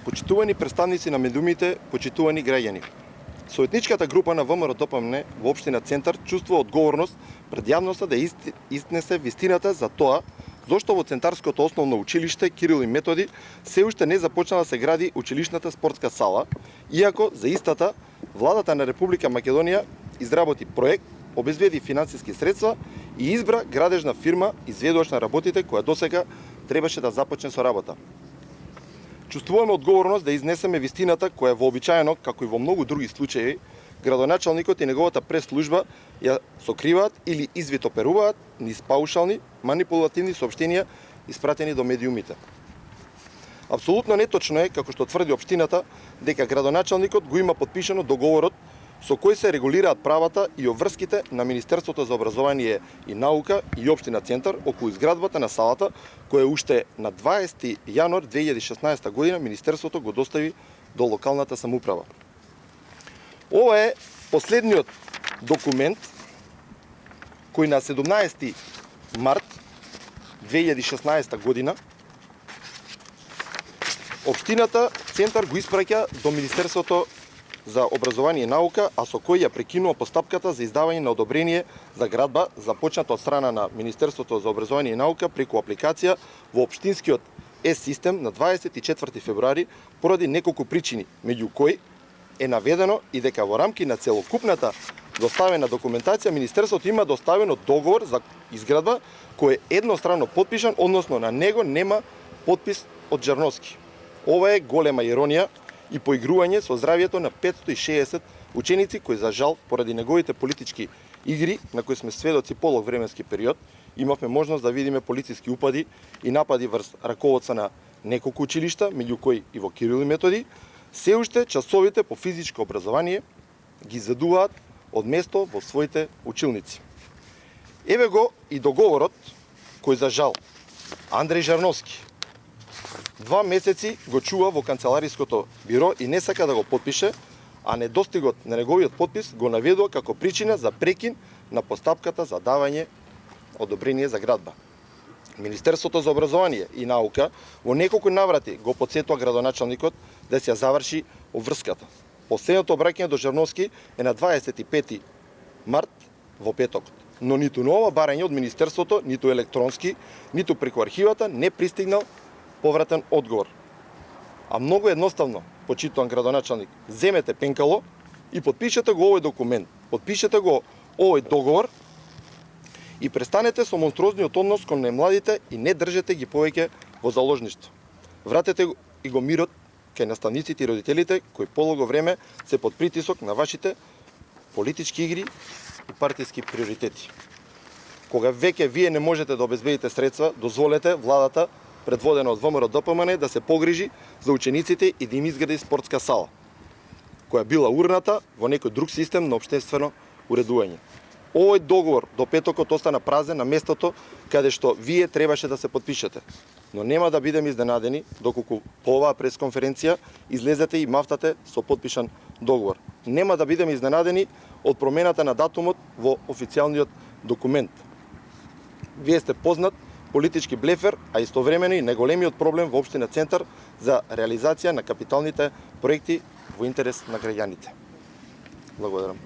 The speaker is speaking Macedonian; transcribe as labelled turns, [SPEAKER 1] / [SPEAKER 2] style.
[SPEAKER 1] Почитувани представници на медиумите, почитувани граѓани. Советничката група на ВМРО-ДПМН во општина Центар чувствува одговорност пред јавноста да изнесе вистината за тоа зошто во Центарското основно училиште Кирил и Методи се уште не започна да се гради училишната спортска сала, иако за истата владата на Република Македонија изработи проект, обезбеди финансиски средства и избра градежна фирма изведувач на работите која досега требаше да започне со работа. Чувствуваме одговорност да изнесеме вистината која вообичаено, како и во многу други случаи, градоначалникот и неговата прес-служба ја сокриваат или извитоперуваат низ паушални, манипулативни соопштенија испратени до медиумите. Апсолутно неточно е, како што тврди општината, дека градоначалникот го има подпишано договорот со кој се регулираат правата и обврските на Министерството за образование и наука и општина Центар околу изградбата на салата, која уште на 20 јануар 2016 година Министерството го достави до локалната самоуправа. Ова е последниот документ кој на 17 март 2016 година општината Центар го испраќа до Министерството за образование и наука, а со кој ја прекинува постапката за издавање на одобрение за градба, започната од страна на Министерството за образование и наука преку апликација во општинскиот Е-систем на 24 февруари поради неколку причини, меѓу кои е наведено и дека во рамки на целокупната доставена документација Министерството има доставено договор за изградба кој е едностранно потпишан, односно на него нема потпис од Жерновски. Ова е голема иронија и поигрување со здравието на 560 ученици кои за жал поради неговите политички игри на кои сме сведоци полог временски период, имавме можност да видиме полициски упади и напади врз раководца на неколку училишта, меѓу кои и во Кирил и Методи, се уште часовите по физичко образование ги изведуваат од место во своите училници. Еве го и договорот кој за жал Андреј Жерновски 2 месеци го чува во канцелариското биро и не сака да го потпише, а недостигот на неговиот потпис го наведува како причина за прекин на постапката за давање одобрение за градба. Министерството за образование и наука во неколку наврати го потсетува градоначалникот да се ја заврши обврската. Последното обраќање до Жерновски е на 25 март во петокот. Но ниту на ова барање од Министерството, ниту електронски, ниту преку архивата не пристигнал повратен одговор. А многу едноставно, почитуван градоначалник, земете пенкало и подпишете го овој документ, подпишете го овој договор и престанете со монструозниот однос кон најмладите и не држете ги повеќе во заложништво. Вратете и го мирот кај наставниците и родителите кои полого време се под притисок на вашите политички игри и партиски приоритети. Кога веќе вие не можете да обезбедите средства, дозволете владата предводена од ВМРО-ДПМН да се погрижи за учениците и да им изгради спортска сала, која била урната во некој друг систем на општествено уредување. Овој договор до петокот остана празен на местото каде што вие требаше да се подпишете. Но нема да бидеме изненадени доколку по оваа пресконференција излезете и мафтате со потпишан договор. Нема да бидеме изненадени од промената на датумот во официјалниот документ. Вие сте познат политички блефер, а истовремено и најголемиот проблем во општина Центар за реализација на капиталните проекти во интерес на граѓаните. Благодарам.